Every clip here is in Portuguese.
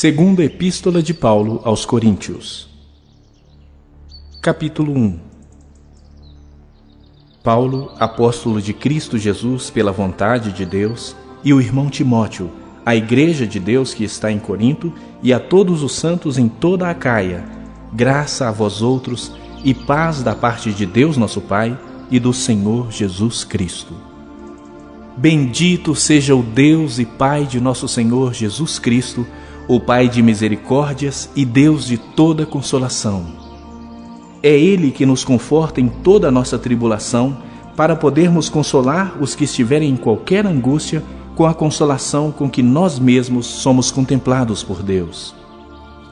Segunda Epístola de Paulo aos Coríntios. Capítulo 1. Paulo, apóstolo de Cristo Jesus pela vontade de Deus, e o irmão Timóteo, à igreja de Deus que está em Corinto, e a todos os santos em toda a Acaia, graça a vós outros e paz da parte de Deus nosso Pai e do Senhor Jesus Cristo. Bendito seja o Deus e Pai de nosso Senhor Jesus Cristo, o Pai de misericórdias e Deus de toda consolação. É Ele que nos conforta em toda a nossa tribulação, para podermos consolar os que estiverem em qualquer angústia com a consolação com que nós mesmos somos contemplados por Deus.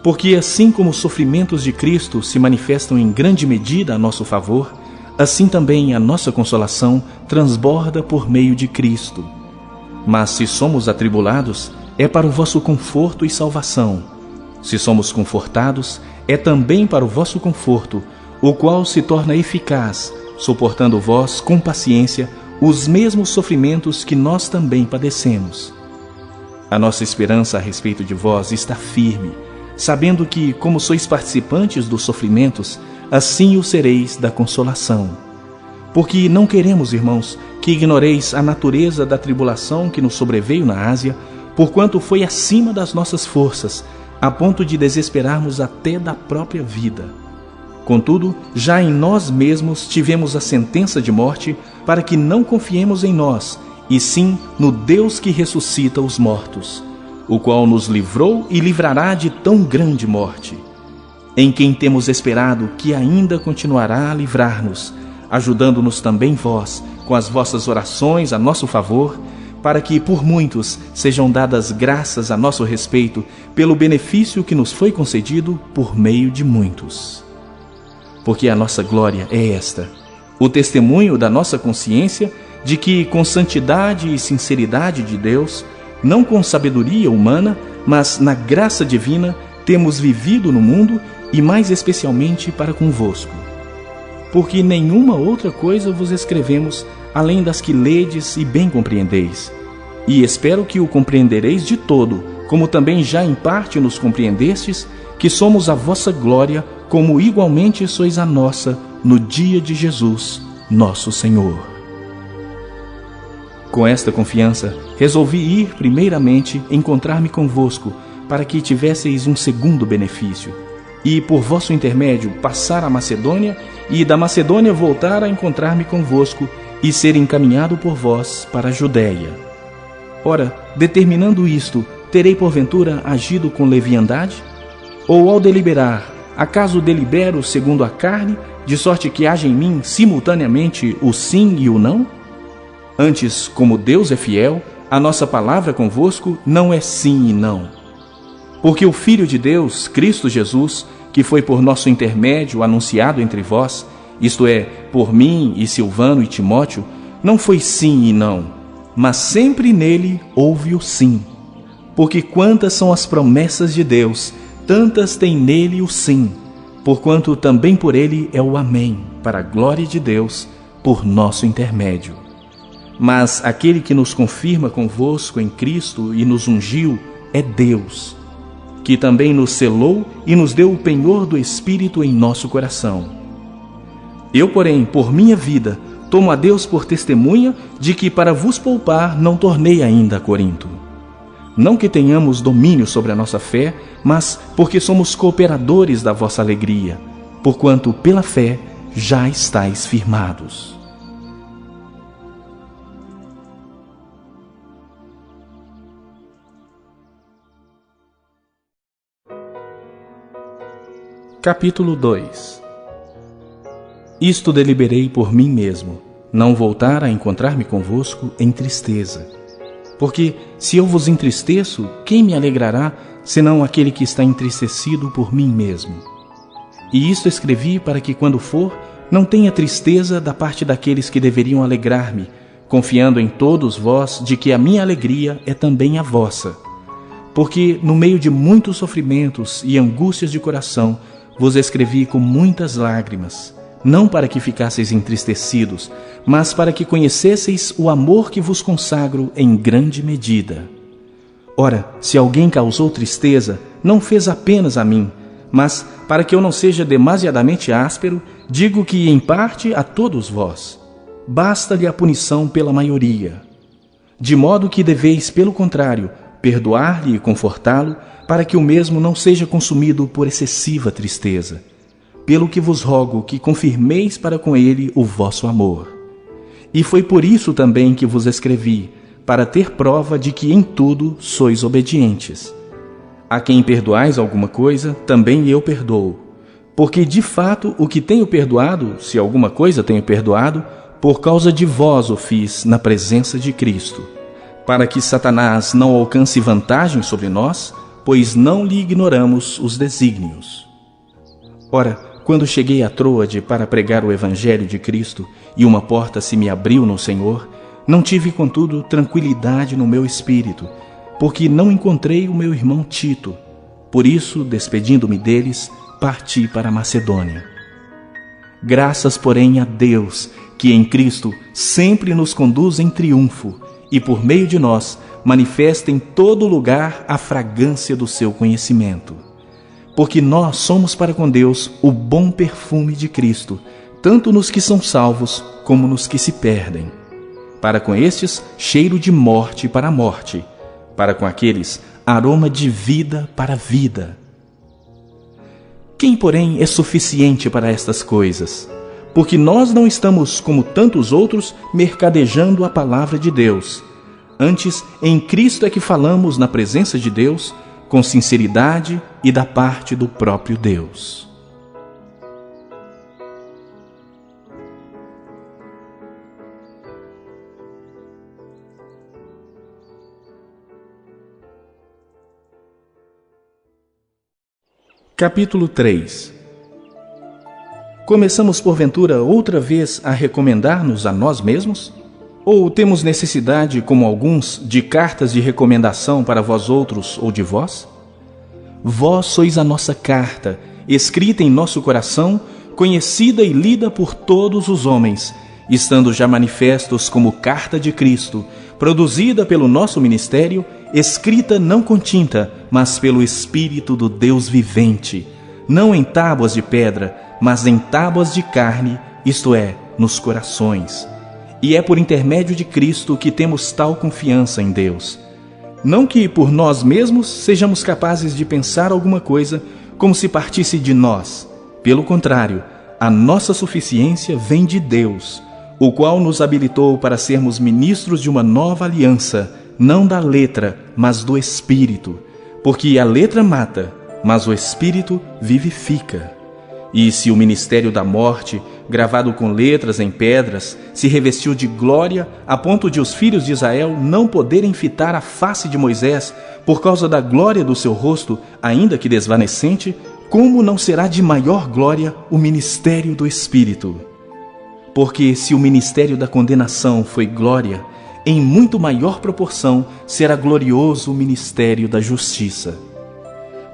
Porque assim como os sofrimentos de Cristo se manifestam em grande medida a nosso favor, assim também a nossa consolação transborda por meio de Cristo. Mas se somos atribulados, é para o vosso conforto e salvação. Se somos confortados, é também para o vosso conforto, o qual se torna eficaz, suportando vós com paciência os mesmos sofrimentos que nós também padecemos. A nossa esperança a respeito de vós está firme, sabendo que, como sois participantes dos sofrimentos, assim o sereis da consolação. Porque não queremos, irmãos, que ignoreis a natureza da tribulação que nos sobreveio na Ásia, porquanto foi acima das nossas forças, a ponto de desesperarmos até da própria vida. Contudo, já em nós mesmos tivemos a sentença de morte, para que não confiemos em nós, e sim no Deus que ressuscita os mortos, o qual nos livrou e livrará de tão grande morte, em quem temos esperado que ainda continuará a livrar-nos, ajudando-nos também vós, com as vossas orações a nosso favor, para que por muitos sejam dadas graças a nosso respeito, pelo benefício que nos foi concedido por meio de muitos. Porque a nossa glória é esta, o testemunho da nossa consciência de que, com santidade e sinceridade de Deus, não com sabedoria humana, mas na graça divina, temos vivido no mundo e mais especialmente para convosco. Porque nenhuma outra coisa vos escrevemos, além das que ledes e bem compreendeis. E espero que o compreendereis de todo, como também já em parte nos compreendestes, que somos a vossa glória, como igualmente sois a nossa, no dia de Jesus, nosso Senhor. Com esta confiança, resolvi ir primeiramente encontrar-me convosco, para que tivesseis um segundo benefício, e por vosso intermédio passar a Macedônia, e da Macedônia voltar a encontrar-me convosco, e ser encaminhado por vós para a Judéia. Ora, determinando isto, terei porventura agido com leviandade? Ou ao deliberar, acaso delibero segundo a carne, de sorte que haja em mim simultaneamente o sim e o não? Antes, como Deus é fiel, a nossa palavra convosco não é sim e não. Porque o Filho de Deus, Cristo Jesus, que foi por nosso intermédio anunciado entre vós, isto é, por mim e Silvano e Timóteo, não foi sim e não, mas sempre nele houve o sim. Porque quantas são as promessas de Deus, tantas tem nele o sim, porquanto também por ele é o amém, para a glória de Deus, por nosso intermédio. Mas aquele que nos confirma convosco em Cristo e nos ungiu é Deus, que também nos selou e nos deu o penhor do Espírito em nosso coração. Eu, porém, por minha vida, tomo a Deus por testemunha de que para vos poupar não tornei ainda a Corinto. Não que tenhamos domínio sobre a nossa fé, mas porque somos cooperadores da vossa alegria, porquanto pela fé já estáis firmados. Capítulo 2. Isto deliberei por mim mesmo, não voltar a encontrar-me convosco em tristeza. Porque, se eu vos entristeço, quem me alegrará, senão aquele que está entristecido por mim mesmo? E isto escrevi para que, quando for, não tenha tristeza da parte daqueles que deveriam alegrar-me, confiando em todos vós de que a minha alegria é também a vossa. Porque, no meio de muitos sofrimentos e angústias de coração, vos escrevi com muitas lágrimas, não para que ficasseis entristecidos, mas para que conhecesseis o amor que vos consagro em grande medida. Ora, se alguém causou tristeza, não fez apenas a mim, mas, para que eu não seja demasiadamente áspero, digo que, em parte, a todos vós. Basta-lhe a punição pela maioria. De modo que deveis, pelo contrário, perdoar-lhe e confortá-lo, para que o mesmo não seja consumido por excessiva tristeza. Pelo que vos rogo que confirmeis para com ele o vosso amor. E foi por isso também que vos escrevi, para ter prova de que em tudo sois obedientes. A quem perdoais alguma coisa, também eu perdoo. Porque de fato o que tenho perdoado, se alguma coisa tenho perdoado, por causa de vós o fiz na presença de Cristo, para que Satanás não alcance vantagem sobre nós, pois não lhe ignoramos os desígnios. Ora, quando cheguei a Troade para pregar o Evangelho de Cristo e uma porta se me abriu no Senhor, não tive, contudo, tranquilidade no meu espírito, porque não encontrei o meu irmão Tito. Por isso, despedindo-me deles, parti para a Macedônia. Graças, porém, a Deus, que em Cristo sempre nos conduz em triunfo e, por meio de nós, manifesta em todo lugar a fragrância do seu conhecimento. Porque nós somos para com Deus o bom perfume de Cristo, tanto nos que são salvos como nos que se perdem. Para com estes, cheiro de morte para a morte, para com aqueles, aroma de vida para a vida. Quem, porém, é suficiente para estas coisas? Porque nós não estamos, como tantos outros, mercadejando a palavra de Deus. Antes, em Cristo é que falamos na presença de Deus, com sinceridade e da parte do próprio Deus. Capítulo 3. Começamos porventura outra vez a recomendar-nos a nós mesmos? Ou temos necessidade, como alguns, de cartas de recomendação para vós outros ou de vós? Vós sois a nossa carta, escrita em nosso coração, conhecida e lida por todos os homens, estando já manifestos como carta de Cristo, produzida pelo nosso ministério, escrita não com tinta, mas pelo Espírito do Deus vivente, não em tábuas de pedra, mas em tábuas de carne, isto é, nos corações. E é por intermédio de Cristo que temos tal confiança em Deus. Não que por nós mesmos sejamos capazes de pensar alguma coisa como se partisse de nós. Pelo contrário, a nossa suficiência vem de Deus, o qual nos habilitou para sermos ministros de uma nova aliança, não da letra, mas do Espírito. Porque a letra mata, mas o Espírito vivifica. E se o ministério da morte, gravado com letras em pedras, se revestiu de glória a ponto de os filhos de Israel não poderem fitar a face de Moisés por causa da glória do seu rosto, ainda que desvanecente, como não será de maior glória o ministério do Espírito? Porque se o ministério da condenação foi glória, em muito maior proporção será glorioso o ministério da justiça.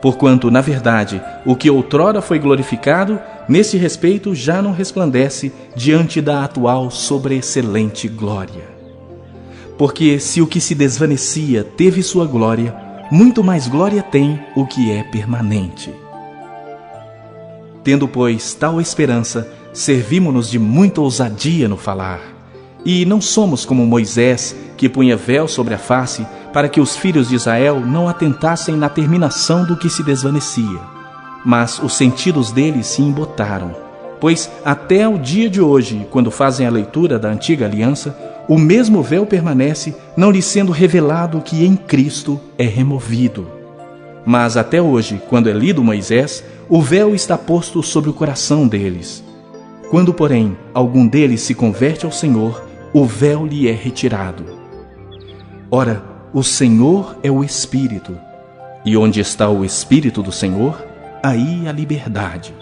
Porquanto, na verdade, o que outrora foi glorificado, nesse respeito já não resplandece diante da atual sobreexcelente glória. Porque se o que se desvanecia teve sua glória, muito mais glória tem o que é permanente. Tendo, pois, tal esperança, servimo-nos de muita ousadia no falar. E não somos como Moisés, que punha véu sobre a face, para que os filhos de Israel não atentassem na terminação do que se desvanecia. Mas os sentidos deles se embotaram, pois até ao dia de hoje, quando fazem a leitura da antiga aliança, o mesmo véu permanece, não lhe sendo revelado que em Cristo é removido. Mas até hoje, quando é lido Moisés, o véu está posto sobre o coração deles. Quando, porém, algum deles se converte ao Senhor, o véu lhe é retirado. Ora, o Senhor é o Espírito, e onde está o Espírito do Senhor, aí a liberdade.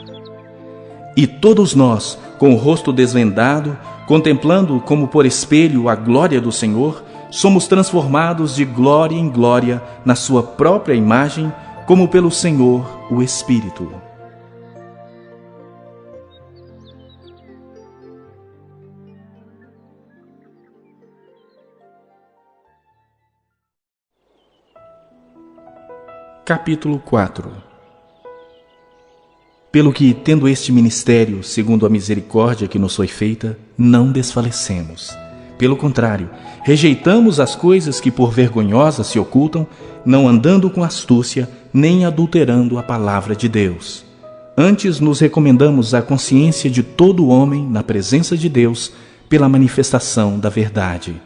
E todos nós, com o rosto desvendado, contemplando como por espelho a glória do Senhor, somos transformados de glória em glória na sua própria imagem, como pelo Senhor, o Espírito. Capítulo 4. Pelo que, tendo este ministério, segundo a misericórdia que nos foi feita, não desfalecemos. Pelo contrário, rejeitamos as coisas que por vergonhosas se ocultam, não andando com astúcia, nem adulterando a palavra de Deus. Antes nos recomendamos à consciência de todo homem na presença de Deus, pela manifestação da verdade.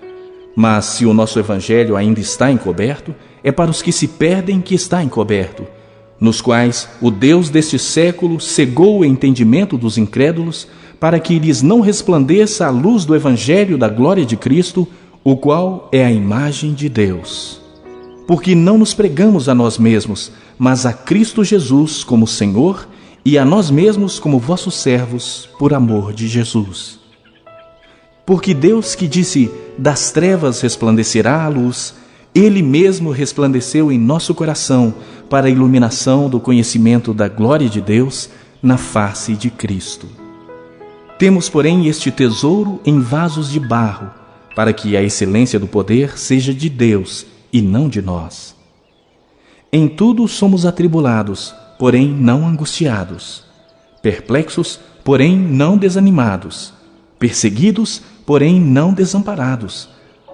Mas se o nosso evangelho ainda está encoberto, é para os que se perdem que está encoberto, nos quais o Deus deste século cegou o entendimento dos incrédulos, para que lhes não resplandeça a luz do evangelho da glória de Cristo, o qual é a imagem de Deus. Porque não nos pregamos a nós mesmos, mas a Cristo Jesus como Senhor, e a nós mesmos como vossos servos, por amor de Jesus. Porque Deus que disse, das trevas resplandecerá a luz, Ele mesmo resplandeceu em nosso coração para a iluminação do conhecimento da glória de Deus na face de Cristo. Temos, porém, este tesouro em vasos de barro, para que a excelência do poder seja de Deus e não de nós. Em tudo somos atribulados, porém não angustiados, perplexos, porém não desanimados, perseguidos, porém não desamparados,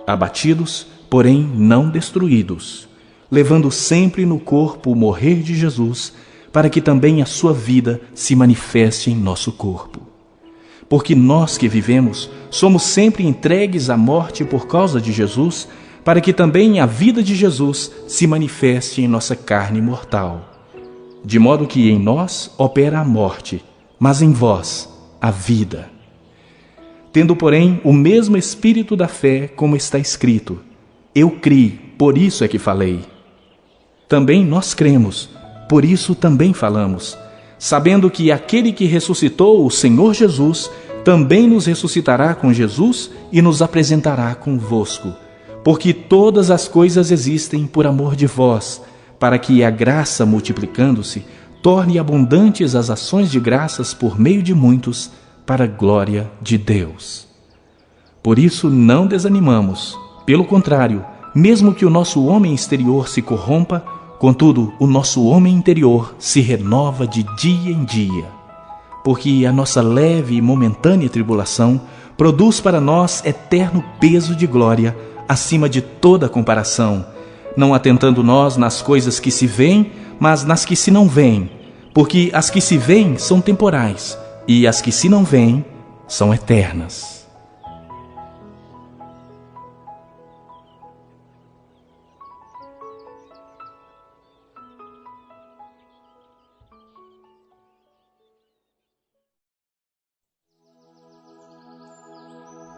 abatidos, porém não destruídos, levando sempre no corpo o morrer de Jesus, para que também a sua vida se manifeste em nosso corpo. Porque nós que vivemos somos sempre entregues à morte por causa de Jesus, para que também a vida de Jesus se manifeste em nossa carne mortal. De modo que em nós opera a morte, mas em vós a vida. Tendo, porém, o mesmo espírito da fé, como está escrito, eu criei, por isso é que falei. Também nós cremos, por isso também falamos, sabendo que aquele que ressuscitou o Senhor Jesus, também nos ressuscitará com Jesus e nos apresentará convosco. Porque todas as coisas existem por amor de vós, para que a graça, multiplicando-se, torne abundantes as ações de graças por meio de muitos, para a glória de Deus. Por isso não desanimamos, pelo contrário, mesmo que o nosso homem exterior se corrompa, contudo, o nosso homem interior se renova de dia em dia. Porque a nossa leve e momentânea tribulação produz para nós eterno peso de glória, acima de toda comparação, não atentando nós nas coisas que se veem, mas nas que se não veem, porque as que se veem são temporais, e as que se não veem são eternas.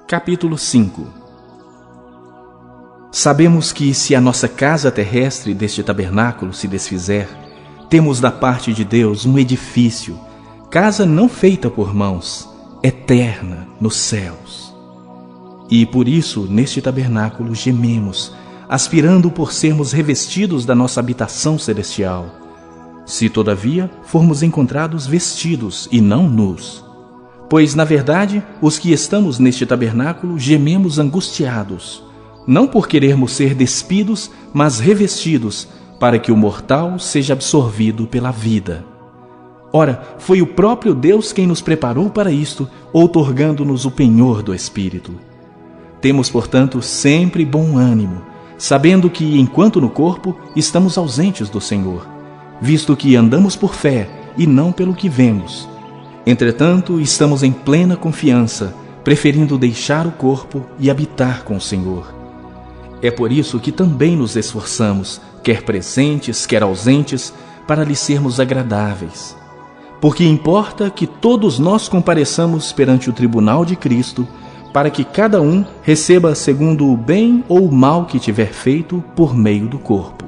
Capítulo 5. Sabemos que, se a nossa casa terrestre deste tabernáculo se desfizer, temos da parte de Deus um edifício, casa não feita por mãos, eterna nos céus. E por isso, neste tabernáculo, gememos, aspirando por sermos revestidos da nossa habitação celestial. Se, todavia, formos encontrados vestidos e não nus. Pois, na verdade, os que estamos neste tabernáculo gememos angustiados, não por querermos ser despidos, mas revestidos, para que o mortal seja absorvido pela vida. Ora, foi o próprio Deus quem nos preparou para isto, outorgando-nos o penhor do Espírito. Temos, portanto, sempre bom ânimo, sabendo que, enquanto no corpo, estamos ausentes do Senhor, visto que andamos por fé e não pelo que vemos. Entretanto, estamos em plena confiança, preferindo deixar o corpo e habitar com o Senhor. É por isso que também nos esforçamos, quer presentes, quer ausentes, para lhe sermos agradáveis. Porque importa que todos nós compareçamos perante o tribunal de Cristo, para que cada um receba segundo o bem ou o mal que tiver feito por meio do corpo.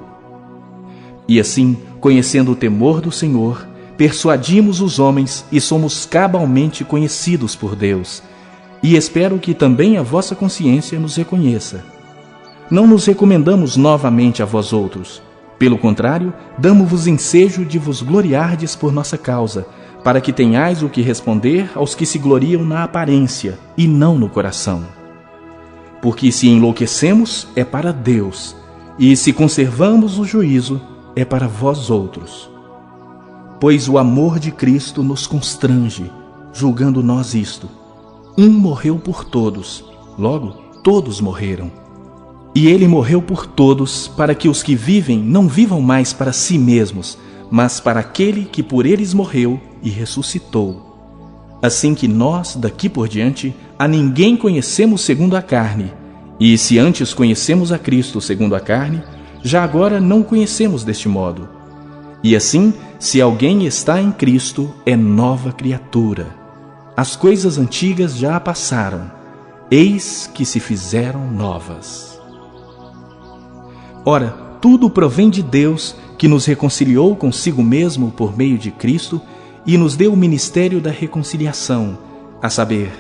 E assim, conhecendo o temor do Senhor, persuadimos os homens e somos cabalmente conhecidos por Deus. E espero que também a vossa consciência nos reconheça. Não nos recomendamos novamente a vós outros. Pelo contrário, damo-vos ensejo de vos gloriardes por nossa causa, para que tenhais o que responder aos que se gloriam na aparência e não no coração. Porque se enlouquecemos, é para Deus, e se conservamos o juízo, é para vós outros. Pois o amor de Cristo nos constrange, julgando nós isto: um morreu por todos, logo todos morreram. E ele morreu por todos, para que os que vivem não vivam mais para si mesmos, mas para aquele que por eles morreu e ressuscitou. Assim que nós, daqui por diante, a ninguém conhecemos segundo a carne, e se antes conhecemos a Cristo segundo a carne, já agora não o conhecemos deste modo. E assim, se alguém está em Cristo, é nova criatura. As coisas antigas já passaram, eis que se fizeram novas. Ora, tudo provém de Deus, que nos reconciliou consigo mesmo por meio de Cristo e nos deu o ministério da reconciliação, a saber,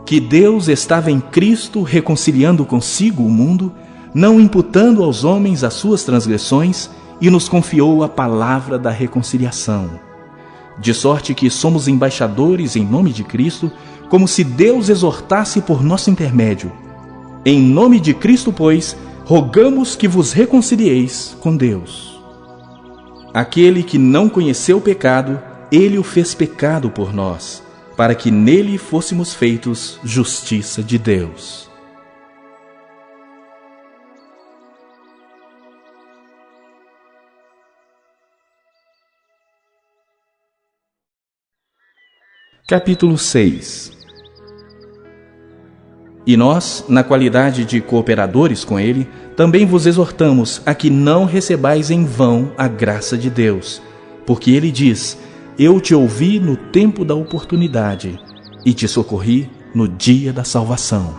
que Deus estava em Cristo reconciliando consigo o mundo, não imputando aos homens as suas transgressões, e nos confiou a palavra da reconciliação. De sorte que somos embaixadores em nome de Cristo, como se Deus exortasse por nosso intermédio. Em nome de Cristo, pois, rogamos que vos reconcilieis com Deus. Aquele que não conheceu o pecado, ele o fez pecado por nós, para que nele fôssemos feitos justiça de Deus. Capítulo 6. E nós, na qualidade de cooperadores com ele, também vos exortamos a que não recebais em vão a graça de Deus, porque ele diz: eu te ouvi no tempo da oportunidade, e te socorri no dia da salvação.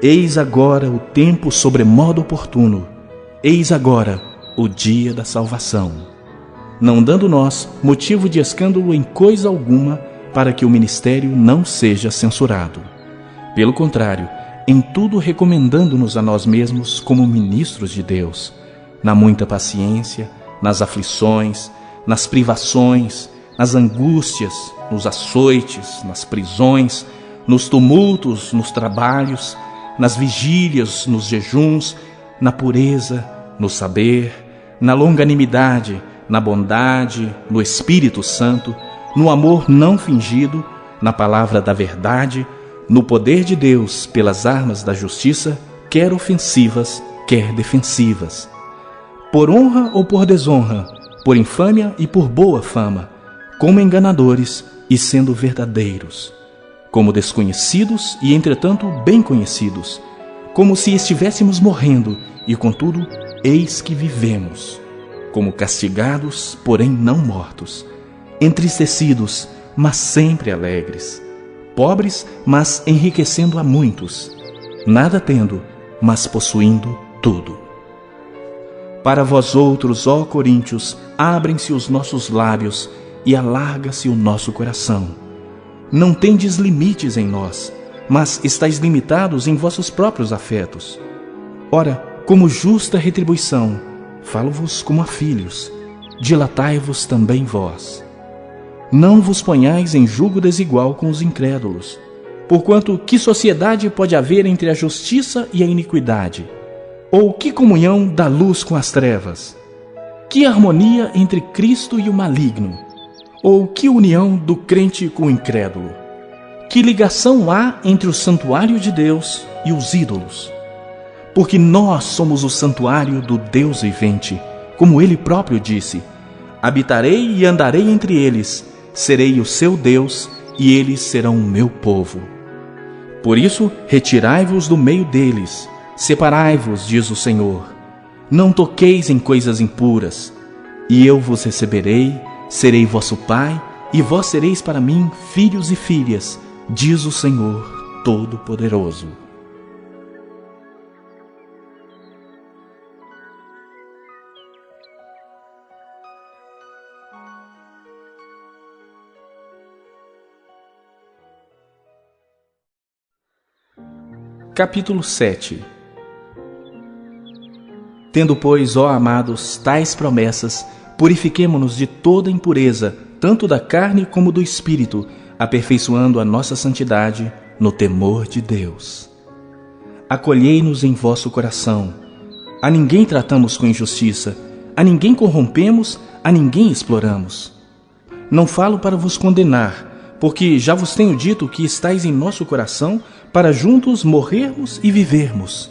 Eis agora o tempo sobremodo oportuno, eis agora o dia da salvação. Não dando nós motivo de escândalo em coisa alguma, para que o ministério não seja censurado. Pelo contrário, em tudo recomendando-nos a nós mesmos como ministros de Deus, na muita paciência, nas aflições, nas privações, nas angústias, nos açoites, nas prisões, nos tumultos, nos trabalhos, nas vigílias, nos jejuns, na pureza, no saber, na longanimidade, na bondade, no Espírito Santo, no amor não fingido, na palavra da verdade, no poder de Deus pelas armas da justiça, quer ofensivas, quer defensivas. Por honra ou por desonra, por infâmia e por boa fama, como enganadores e sendo verdadeiros, como desconhecidos e entretanto bem conhecidos, como se estivéssemos morrendo e contudo eis que vivemos, como castigados, porém não mortos, entristecidos, mas sempre alegres, pobres, mas enriquecendo a muitos, nada tendo, mas possuindo tudo. Para vós outros, ó coríntios, abrem-se os nossos lábios e alarga-se o nosso coração. Não tendes limites em nós, mas estáis limitados em vossos próprios afetos. Ora, como justa retribuição, falo-vos como a filhos, dilatai-vos também vós. Não vos ponhais em julgo desigual com os incrédulos, porquanto que sociedade pode haver entre a justiça e a iniquidade? Ou que comunhão da luz com as trevas? Que harmonia entre Cristo e o maligno? Ou que união do crente com o incrédulo? Que ligação há entre o santuário de Deus e os ídolos? Porque nós somos o santuário do Deus vivente, como ele próprio disse: habitarei e andarei entre eles, serei o seu Deus, e eles serão o meu povo. Por isso, retirai-vos do meio deles, separai-vos, diz o Senhor. Não toqueis em coisas impuras, e eu vos receberei, serei vosso Pai, e vós sereis para mim filhos e filhas, diz o Senhor Todo-Poderoso. Capítulo 7. Tendo, pois, ó amados, tais promessas, purifiquemo-nos de toda impureza, tanto da carne como do espírito, aperfeiçoando a nossa santidade no temor de Deus. Acolhei-nos em vosso coração. A ninguém tratamos com injustiça, a ninguém corrompemos, a ninguém exploramos. Não falo para vos condenar, porque já vos tenho dito que estáis em nosso coração para juntos morrermos e vivermos.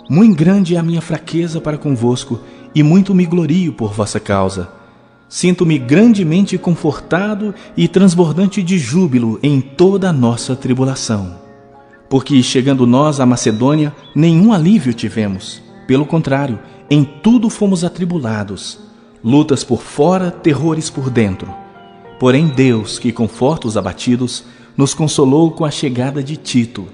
Muito grande é a minha fraqueza para convosco, e muito me glorio por vossa causa. Sinto-me grandemente confortado e transbordante de júbilo em toda a nossa tribulação. Porque, chegando nós à Macedônia, nenhum alívio tivemos. Pelo contrário, em tudo fomos atribulados. Lutas por fora, terrores por dentro. Porém Deus, que conforta os abatidos, nos consolou com a chegada de Tito.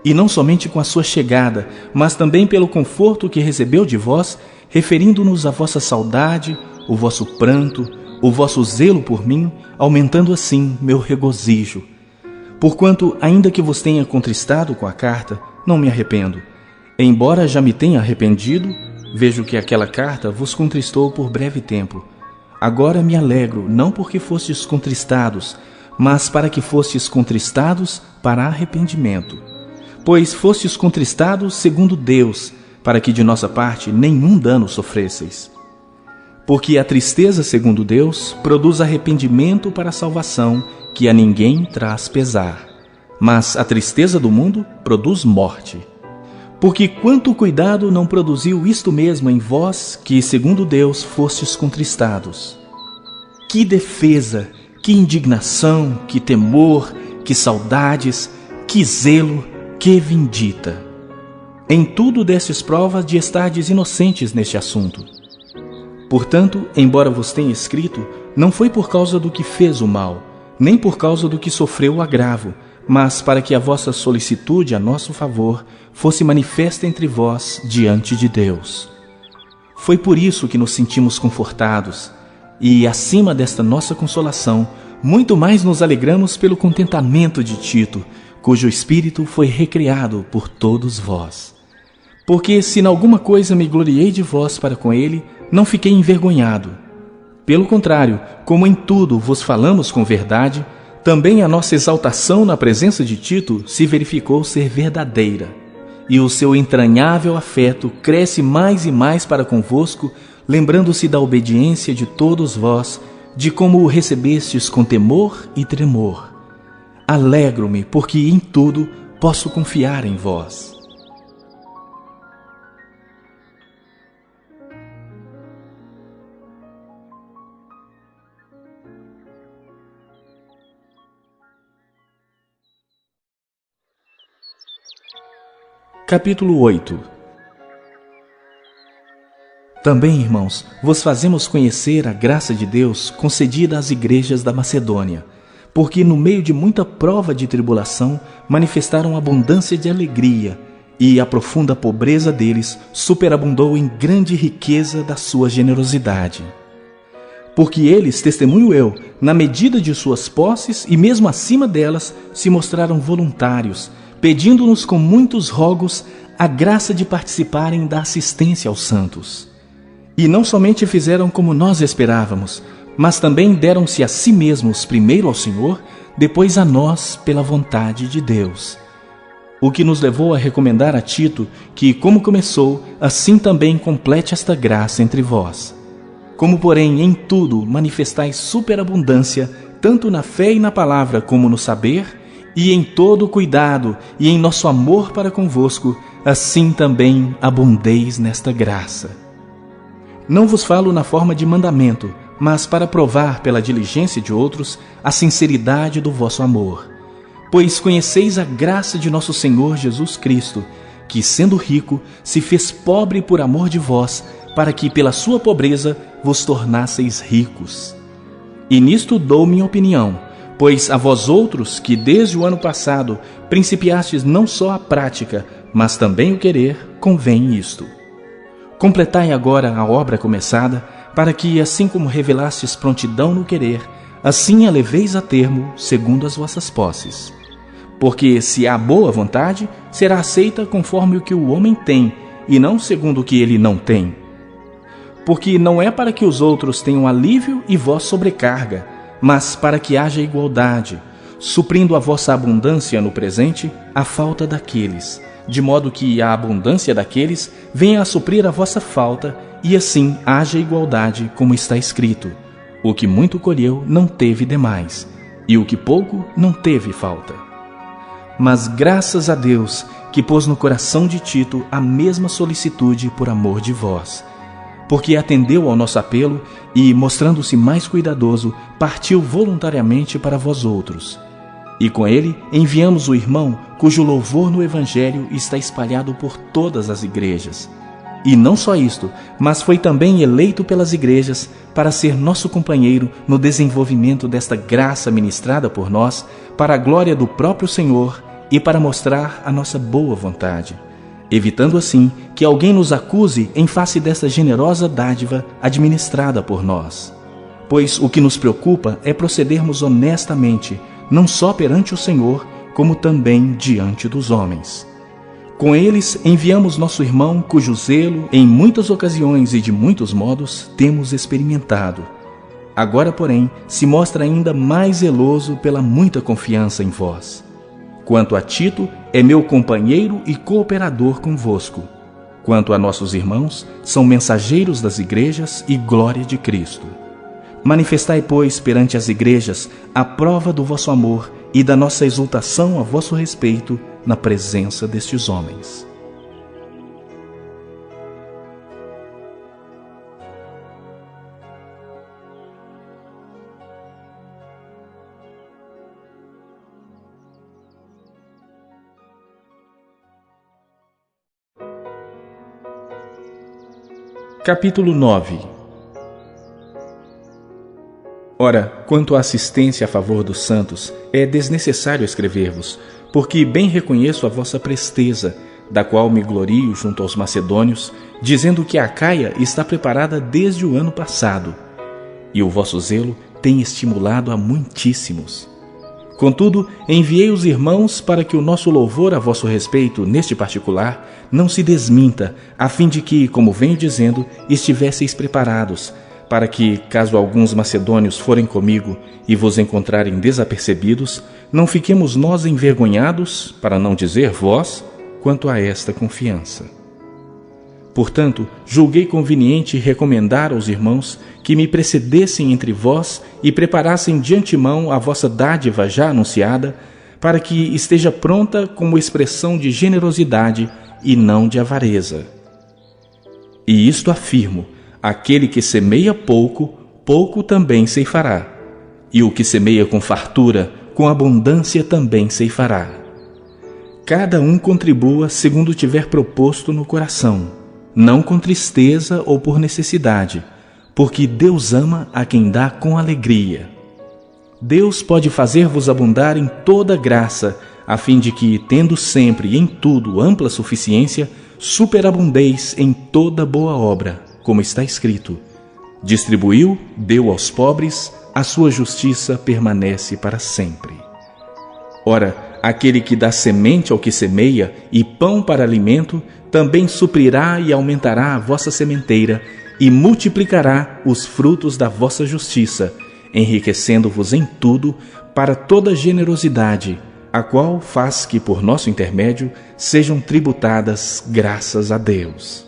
E não somente com a sua chegada, mas também pelo conforto que recebeu de vós, referindo-nos à vossa saudade, o vosso pranto, o vosso zelo por mim, aumentando assim meu regozijo. Porquanto, ainda que vos tenha contristado com a carta, não me arrependo. Embora já me tenha arrependido, vejo que aquela carta vos contristou por breve tempo. Agora me alegro, não porque fostes contristados, mas para que fostes contristados para arrependimento. Pois fostes contristados segundo Deus, para que de nossa parte nenhum dano sofresseis. Porque a tristeza segundo Deus produz arrependimento para a salvação, que a ninguém traz pesar. Mas a tristeza do mundo produz morte. Porque quanto cuidado não produziu isto mesmo em vós, que segundo Deus fostes contristados. Que defesa, que indignação, que temor, que saudades, que zelo, que vindita. Em tudo destes provas de estardes inocentes neste assunto. Portanto, embora vos tenha escrito, não foi por causa do que fez o mal, nem por causa do que sofreu o agravo, mas para que a vossa solicitude a nosso favor fosse manifesta entre vós diante de Deus. Foi por isso que nos sentimos confortados, e acima desta nossa consolação, muito mais nos alegramos pelo contentamento de Tito, cujo espírito foi recriado por todos vós. Porque se em alguma coisa me gloriei de vós para com ele, não fiquei envergonhado. Pelo contrário, como em tudo vos falamos com verdade, também a nossa exaltação na presença de Tito se verificou ser verdadeira, e o seu entranhável afeto cresce mais e mais para convosco, lembrando-se da obediência de todos vós, de como o recebestes com temor e tremor. Alegro-me, porque em tudo posso confiar em vós. Capítulo 8. Também, irmãos, vos fazemos conhecer a graça de Deus concedida às igrejas da Macedônia, porque no meio de muita prova de tribulação manifestaram abundância de alegria, e a profunda pobreza deles superabundou em grande riqueza da sua generosidade. Porque eles, testemunho eu, na medida de suas posses e mesmo acima delas, se mostraram voluntários, pedindo-nos com muitos rogos a graça de participarem da assistência aos santos. E não somente fizeram como nós esperávamos, mas também deram-se a si mesmos primeiro ao Senhor, depois a nós pela vontade de Deus. O que nos levou a recomendar a Tito que, como começou, assim também complete esta graça entre vós. Como, porém, em tudo manifestais superabundância, tanto na fé e na palavra como no saber, e em todo o cuidado e em nosso amor para convosco, assim também abundeis nesta graça. Não vos falo na forma de mandamento, mas para provar pela diligência de outros a sinceridade do vosso amor. Pois conheceis a graça de nosso Senhor Jesus Cristo, que, sendo rico, se fez pobre por amor de vós, para que pela sua pobreza vos tornasseis ricos. E nisto dou minha opinião, pois a vós outros, que desde o ano passado principiastes não só a prática, mas também o querer, convém isto. Completai agora a obra começada, para que, assim como revelastes prontidão no querer, assim a leveis a termo, segundo as vossas posses. Porque, se há boa vontade, será aceita conforme o que o homem tem, e não segundo o que ele não tem. Porque não é para que os outros tenham alívio e vós sobrecarga, mas para que haja igualdade, suprindo a vossa abundância no presente a falta daqueles, de modo que a abundância daqueles venha a suprir a vossa falta, e assim haja igualdade, como está escrito: o que muito colheu não teve demais, e o que pouco não teve falta. Mas graças a Deus, que pôs no coração de Tito a mesma solicitude por amor de vós, porque atendeu ao nosso apelo e, mostrando-se mais cuidadoso, partiu voluntariamente para vós outros. E com ele enviamos o irmão, cujo louvor no Evangelho está espalhado por todas as igrejas. E não só isto, mas foi também eleito pelas igrejas para ser nosso companheiro no desenvolvimento desta graça ministrada por nós, para a glória do próprio Senhor e para mostrar a nossa boa vontade, evitando assim que alguém nos acuse em face desta generosa dádiva administrada por nós. Pois o que nos preocupa é procedermos honestamente, não só perante o Senhor, como também diante dos homens. Com eles enviamos nosso irmão, cujo zelo, em muitas ocasiões e de muitos modos, temos experimentado. Agora, porém, se mostra ainda mais zeloso pela muita confiança em vós. Quanto a Tito, é meu companheiro e cooperador convosco. Quanto a nossos irmãos, são mensageiros das igrejas e glória de Cristo. Manifestai, pois, perante as igrejas a prova do vosso amor e da nossa exultação a vosso respeito na presença destes homens. Capítulo 9. Ora, quanto à assistência a favor dos santos, é desnecessário escrever-vos, porque bem reconheço a vossa presteza, da qual me glorio junto aos macedônios, dizendo que a Acaia está preparada desde o ano passado, e o vosso zelo tem estimulado a muitíssimos. Contudo, enviei os irmãos para que o nosso louvor a vosso respeito, neste particular, não se desminta, a fim de que, como venho dizendo, estivesseis preparados, para que, caso alguns macedônios forem comigo e vos encontrarem desapercebidos, não fiquemos nós envergonhados, para não dizer vós, quanto a esta confiança. Portanto, julguei conveniente recomendar aos irmãos que me precedessem entre vós e preparassem de antemão a vossa dádiva já anunciada, para que esteja pronta como expressão de generosidade e não de avareza. E isto afirmo: aquele que semeia pouco, pouco também ceifará, e o que semeia com fartura, com abundância também ceifará. Cada um contribua segundo tiver proposto no coração, não com tristeza ou por necessidade, porque Deus ama a quem dá com alegria. Deus pode fazer-vos abundar em toda graça, a fim de que, tendo sempre e em tudo ampla suficiência, superabundeis em toda boa obra, como está escrito: distribuiu, deu aos pobres, a sua justiça permanece para sempre. Ora, aquele que dá semente ao que semeia e pão para alimento, também suprirá e aumentará a vossa sementeira e multiplicará os frutos da vossa justiça, enriquecendo-vos em tudo para toda generosidade, a qual faz que, por nosso intermédio, sejam tributadas graças a Deus.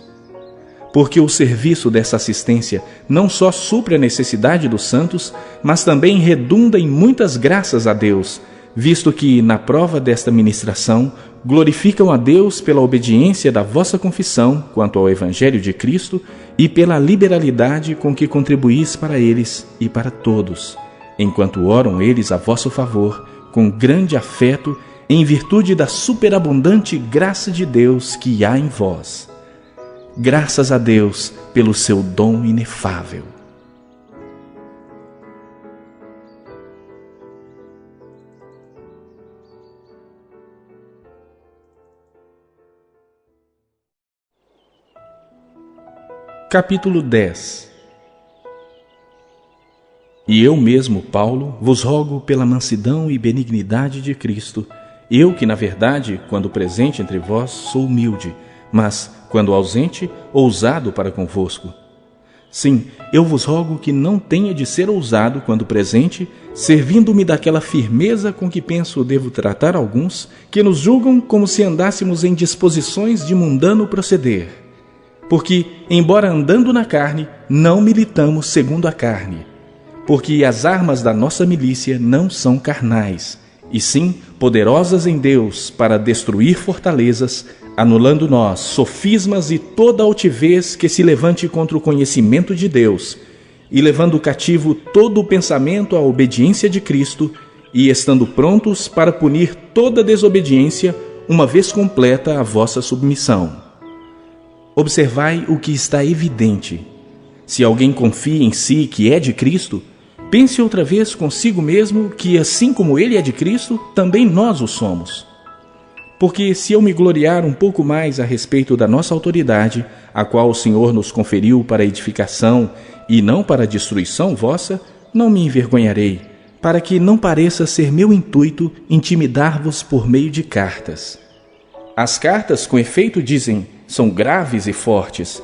Porque o serviço dessa assistência não só supre a necessidade dos santos, mas também redunda em muitas graças a Deus, visto que, na prova desta ministração, glorificam a Deus pela obediência da vossa confissão quanto ao Evangelho de Cristo e pela liberalidade com que contribuís para eles e para todos, enquanto oram eles a vosso favor, com grande afeto, em virtude da superabundante graça de Deus que há em vós. Graças a Deus pelo seu dom inefável. Capítulo 10. E eu mesmo, Paulo, vos rogo pela mansidão e benignidade de Cristo, eu que, na verdade, quando presente entre vós, sou humilde, mas, quando ausente, ousado para convosco. Sim, eu vos rogo que não tenha de ser ousado quando presente, servindo-me daquela firmeza com que penso devo tratar alguns, que nos julgam como se andássemos em disposições de mundano proceder. Porque, embora andando na carne, não militamos segundo a carne. Porque as armas da nossa milícia não são carnais, e sim poderosas em Deus para destruir fortalezas, anulando nós sofismas e toda altivez que se levante contra o conhecimento de Deus, e levando cativo todo o pensamento à obediência de Cristo, e estando prontos para punir toda desobediência, uma vez completa a vossa submissão. Observai o que está evidente. Se alguém confia em si que é de Cristo, pense outra vez consigo mesmo que, assim como ele é de Cristo, também nós o somos. Porque se eu me gloriar um pouco mais a respeito da nossa autoridade, a qual o Senhor nos conferiu para edificação e não para destruição vossa, não me envergonharei, para que não pareça ser meu intuito intimidar-vos por meio de cartas. As cartas, com efeito, dizem, são graves e fortes,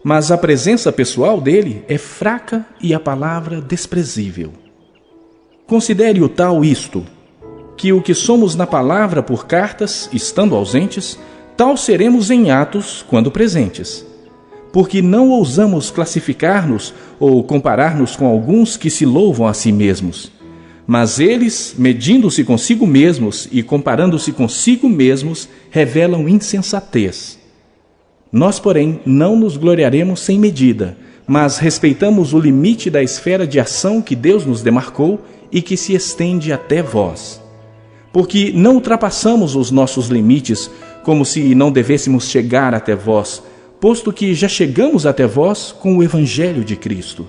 mas a presença pessoal dele é fraca e a palavra desprezível. Considere o tal isto, que o que somos na palavra por cartas, estando ausentes, tal seremos em atos quando presentes. Porque não ousamos classificar-nos ou comparar-nos com alguns que se louvam a si mesmos. Mas eles, medindo-se consigo mesmos e comparando-se consigo mesmos, revelam insensatez. Nós, porém, não nos gloriaremos sem medida, mas respeitamos o limite da esfera de ação que Deus nos demarcou e que se estende até vós. Porque não ultrapassamos os nossos limites como se não devêssemos chegar até vós, posto que já chegamos até vós com o Evangelho de Cristo.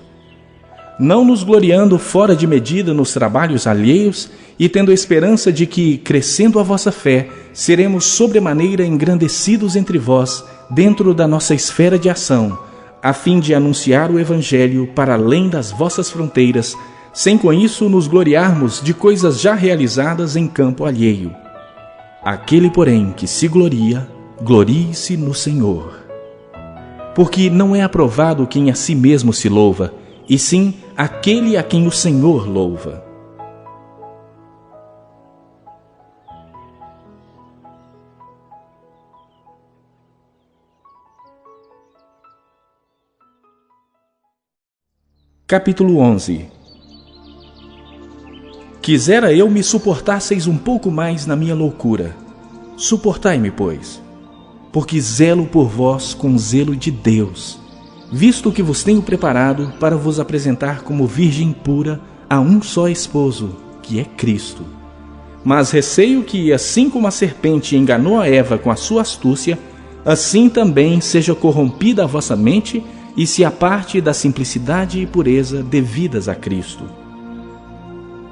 Não nos gloriando fora de medida nos trabalhos alheios e tendo a esperança de que, crescendo a vossa fé, seremos sobremaneira engrandecidos entre vós, dentro da nossa esfera de ação, a fim de anunciar o Evangelho para além das vossas fronteiras, sem com isso nos gloriarmos de coisas já realizadas em campo alheio. Aquele, porém, que se gloria, glorie-se no Senhor. Porque não é aprovado quem a si mesmo se louva, e sim aquele a quem o Senhor louva. Capítulo 11. Quisera eu me suportasseis um pouco mais na minha loucura. Suportai-me, pois, porque zelo por vós com zelo de Deus, visto que vos tenho preparado para vos apresentar como virgem pura a um só esposo, que é Cristo. Mas receio que, assim como a serpente enganou a Eva com a sua astúcia, assim também seja corrompida a vossa mente e se aparte da simplicidade e pureza devidas a Cristo.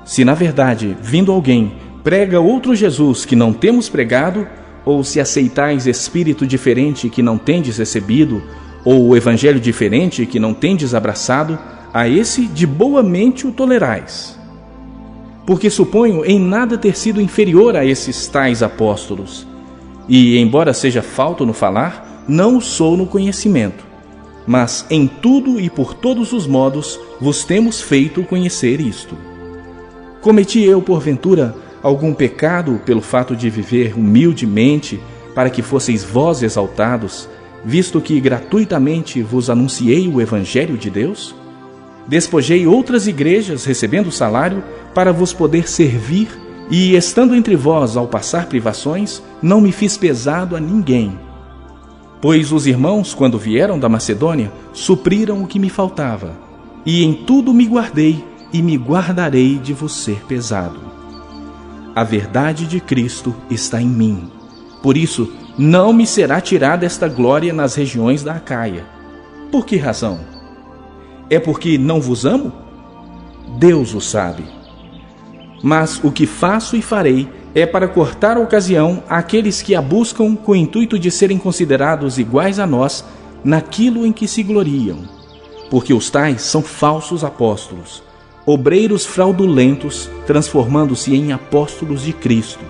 Se na verdade, vindo alguém, prega outro Jesus que não temos pregado, ou se aceitais espírito diferente que não tendes recebido, ou o evangelho diferente que não tendes abraçado, a esse de boa mente o tolerais. Porque suponho em nada ter sido inferior a esses tais apóstolos. E, embora seja falto no falar, não o sou no conhecimento. Mas em tudo e por todos os modos vos temos feito conhecer isto. Cometi eu, porventura, algum pecado pelo fato de viver humildemente, para que fosseis vós exaltados, visto que gratuitamente vos anunciei o Evangelho de Deus? Despojei outras igrejas, recebendo salário, para vos poder servir, e, estando entre vós ao passar privações, não me fiz pesado a ninguém. Pois os irmãos, quando vieram da Macedônia, supriram o que me faltava, e em tudo me guardei, e me guardarei de vos ser pesado. A verdade de Cristo está em mim. Por isso, não me será tirada esta glória nas regiões da Acaia. Por que razão? É porque não vos amo? Deus o sabe. Mas o que faço e farei é para cortar a ocasião àqueles que a buscam com o intuito de serem considerados iguais a nós naquilo em que se gloriam. Porque os tais são falsos apóstolos, obreiros fraudulentos, transformando-se em apóstolos de Cristo.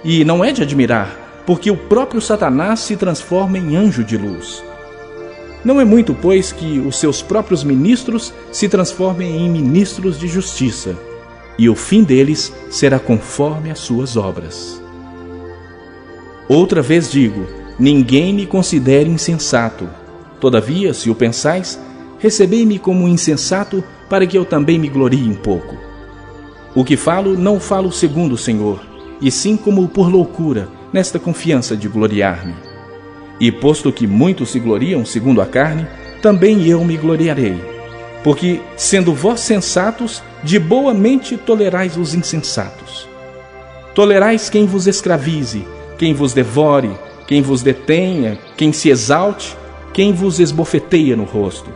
E não é de admirar, porque o próprio Satanás se transforma em anjo de luz. Não é muito, pois, que os seus próprios ministros se transformem em ministros de justiça, e o fim deles será conforme as suas obras. Outra vez digo, ninguém me considere insensato, Todavia, se o pensais, recebei-me como um insensato, para que eu também me glorie um pouco. O que falo, não falo segundo o Senhor, e sim como por loucura, nesta confiança de gloriar-me. E posto que muitos se gloriam segundo a carne, também eu me gloriarei. Porque, sendo vós sensatos, de boa mente tolerais os insensatos. Tolerais quem vos escravize, quem vos devore, quem vos detenha, quem se exalte, quem vos esbofeteia no rosto.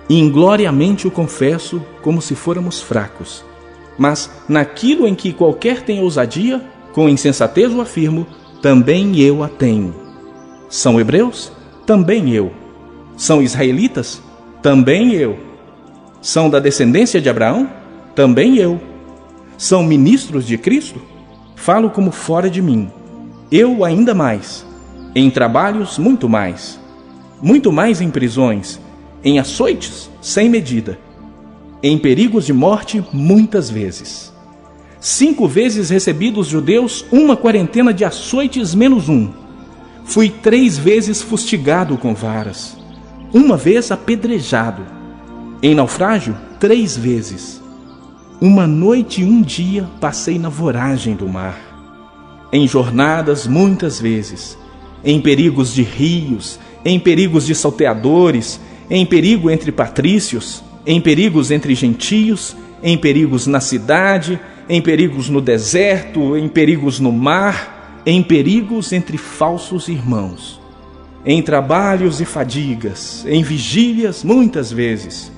Ingloriamente o confesso, como se fôramos fracos. Mas, naquilo em que qualquer tem ousadia, com insensatez o afirmo, também eu a tenho. São hebreus? Também eu. São israelitas? Também eu. São da descendência de Abraão? Também eu. São ministros de Cristo? Falo como fora de mim. Eu ainda mais. Em trabalhos, muito mais. Muito mais em prisões, em açoites, sem medida. Em perigos de morte, muitas vezes. 5 vezes recebi dos judeus 1/40 de açoites menos 1. Fui 3 vezes fustigado com varas. 1 vez apedrejado. Em naufrágio, 3 vezes. 1 noite e 1 dia passei na voragem do mar. Em jornadas, muitas vezes. Em perigos de rios, em perigos de salteadores, em perigo entre patrícios, em perigos entre gentios, em perigos na cidade, em perigos no deserto, em perigos no mar, em perigos entre falsos irmãos, em trabalhos e fadigas, em vigílias muitas vezes,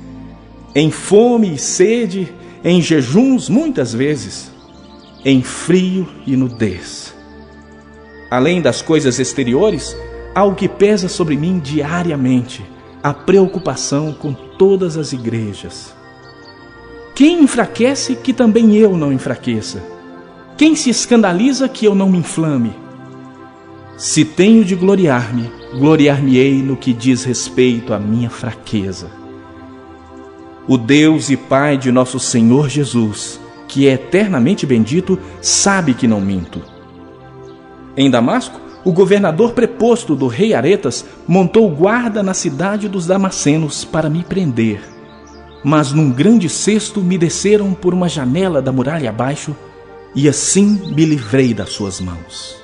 em fome e sede, em jejuns muitas vezes, em frio e nudez. Além das coisas exteriores, há o que pesa sobre mim diariamente, a preocupação com todas as igrejas. Quem enfraquece, que também eu não enfraqueça? Quem se escandaliza, que eu não me inflame? Se tenho de gloriar-me, gloriar-me-ei no que diz respeito à minha fraqueza. O Deus e Pai de nosso Senhor Jesus, que é eternamente bendito, sabe que não minto. Em Damasco, o governador preposto do rei Aretas montou guarda na cidade dos Damascenos para me prender. Mas num grande cesto me desceram por uma janela da muralha abaixo, e assim me livrei das suas mãos.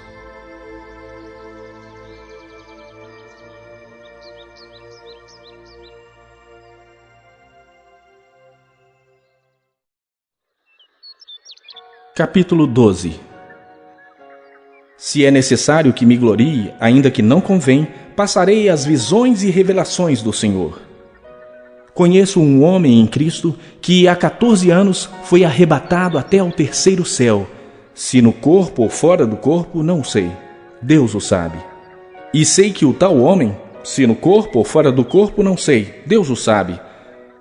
Capítulo 12. Se é necessário que me glorie, ainda que não convém, passarei as visões e revelações do Senhor. Conheço um homem em Cristo que há 14 anos foi arrebatado até ao 3º céu. Se no corpo ou fora do corpo, não sei. Deus o sabe. E sei que o tal homem, se no corpo ou fora do corpo, não sei. Deus o sabe.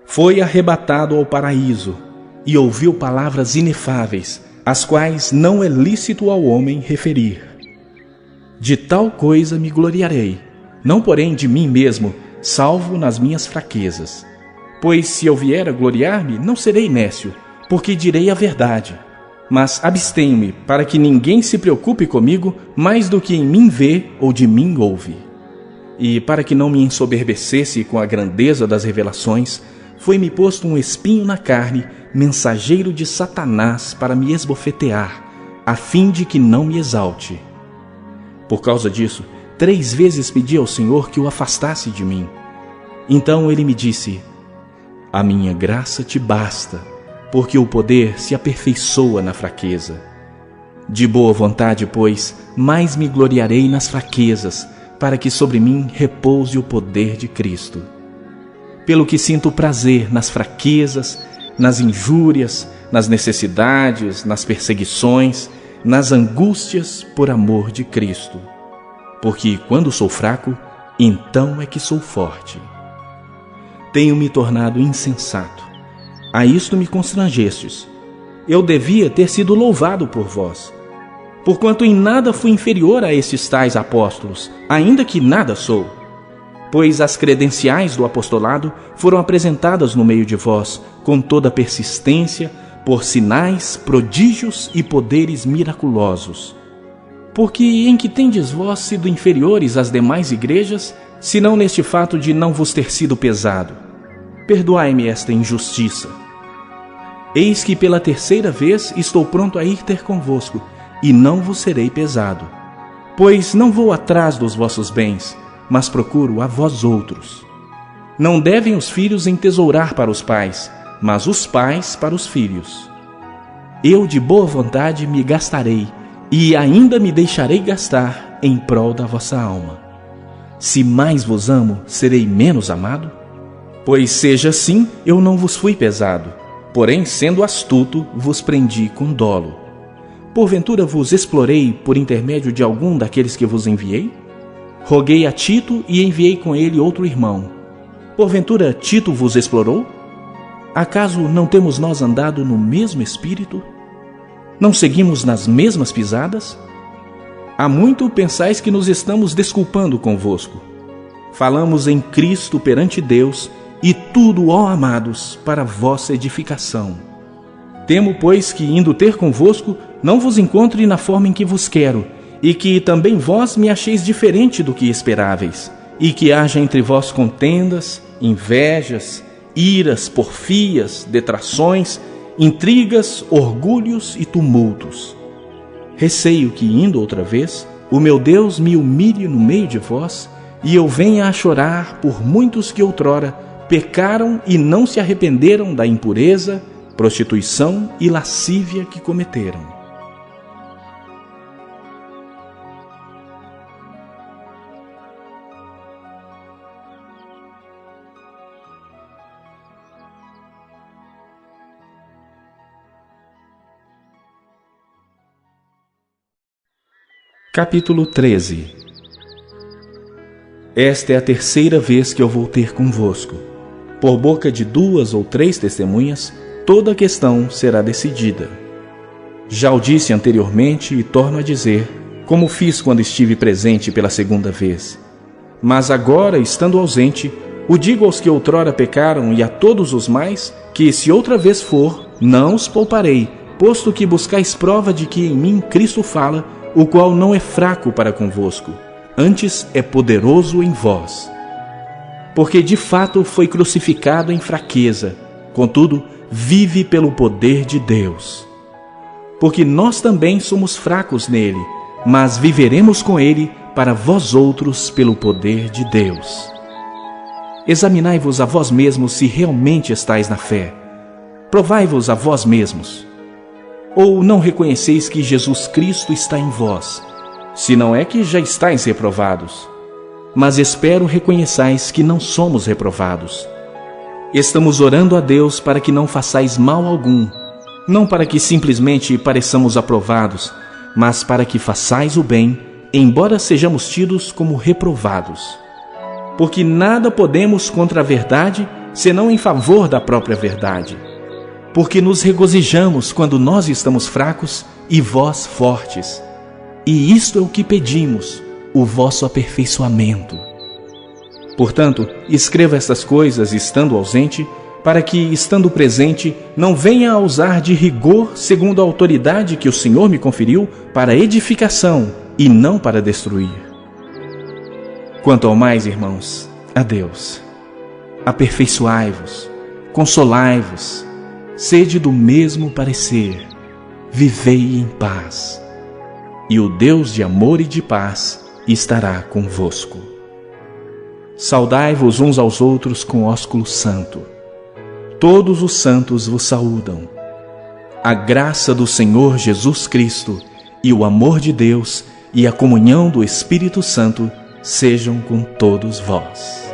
Foi arrebatado ao paraíso e ouviu palavras inefáveis, as quais não é lícito ao homem referir. De tal coisa me gloriarei, não porém de mim mesmo, salvo nas minhas fraquezas. Pois se eu vier a gloriar-me, não serei nécio, porque direi a verdade. Mas abstenho-me, para que ninguém se preocupe comigo mais do que em mim vê ou de mim ouve. E para que não me ensoberbecesse com a grandeza das revelações, foi-me posto um espinho na carne, mensageiro de Satanás para me esbofetear, a fim de que não me exalte. Por causa disso, 3 vezes pedi ao Senhor que o afastasse de mim. Então ele me disse: a minha graça te basta, porque o poder se aperfeiçoa na fraqueza. De boa vontade, pois, mais me gloriarei nas fraquezas, para que sobre mim repouse o poder de Cristo. Pelo que sinto prazer nas fraquezas, nas injúrias, nas necessidades, nas perseguições, nas angústias por amor de Cristo. Porque quando sou fraco, então é que sou forte. Tenho-me tornado insensato. A isto me constrangestes. Eu devia ter sido louvado por vós. Porquanto em nada fui inferior a estes tais apóstolos, ainda que nada sou. Pois as credenciais do apostolado foram apresentadas no meio de vós, com toda persistência, por sinais, prodígios e poderes miraculosos. Porque em que tendes vós sido inferiores às demais igrejas, senão neste fato de não vos ter sido pesado. Perdoai-me esta injustiça. Eis que pela 3ª vez estou pronto a ir ter convosco, e não vos serei pesado. Pois não vou atrás dos vossos bens, mas procuro a vós outros. Não devem os filhos entesourar para os pais, mas os pais para os filhos. Eu de boa vontade me gastarei, e ainda me deixarei gastar em prol da vossa alma. Se mais vos amo, serei menos amado? Pois seja assim, eu não vos fui pesado, porém, sendo astuto, vos prendi com dolo. Porventura vos explorei por intermédio de algum daqueles que vos enviei? Roguei a Tito e enviei com ele outro irmão. Porventura Tito vos explorou? Acaso não temos nós andado no mesmo espírito? Não seguimos nas mesmas pisadas? Há muito pensais que nos estamos desculpando convosco. Falamos em Cristo perante Deus, e tudo, ó amados, para vossa edificação. Temo, pois, que indo ter convosco, não vos encontre na forma em que vos quero, e que também vós me acheis diferente do que esperáveis, e que haja entre vós contendas, invejas, iras, porfias, detrações, intrigas, orgulhos e tumultos. Receio que, indo outra vez, o meu Deus me humilhe no meio de vós, e eu venha a chorar por muitos que outrora pecaram e não se arrependeram da impureza, prostituição e lascívia que cometeram. Capítulo 13. Esta é a 3ª vez que eu vou ter convosco. Por boca de 2 ou 3 testemunhas, toda a questão será decidida. Já o disse anteriormente e torno a dizer, como fiz quando estive presente pela 2ª vez. Mas agora, estando ausente, o digo aos que outrora pecaram e a todos os mais, que se outra vez for, não os pouparei, posto que buscais prova de que em mim Cristo fala, o qual não é fraco para convosco, antes é poderoso em vós. Porque de fato foi crucificado em fraqueza, contudo, vive pelo poder de Deus. Porque nós também somos fracos nele, mas viveremos com ele para vós outros pelo poder de Deus. Examinai-vos a vós mesmos se realmente estáis na fé. Provai-vos a vós mesmos. Ou não reconheceis que Jesus Cristo está em vós, se não é que já estáis reprovados? Mas espero reconheçais que não somos reprovados. Estamos orando a Deus para que não façais mal algum, não para que simplesmente pareçamos aprovados, mas para que façais o bem, embora sejamos tidos como reprovados. Porque nada podemos contra a verdade, senão em favor da própria verdade. Porque nos regozijamos quando nós estamos fracos e vós fortes. E isto é o que pedimos, o vosso aperfeiçoamento. Portanto, escreva estas coisas estando ausente, para que, estando presente, não venha a usar de rigor segundo a autoridade que o Senhor me conferiu para edificação e não para destruir. Quanto ao mais, irmãos, adeus. Aperfeiçoai-vos, consolai-vos, sede do mesmo parecer, vivei em paz. E o Deus de amor e de paz estará convosco. Saudai-vos uns aos outros com ósculo santo. Todos os santos vos saúdam. A graça do Senhor Jesus Cristo e o amor de Deus e a comunhão do Espírito Santo sejam com todos vós.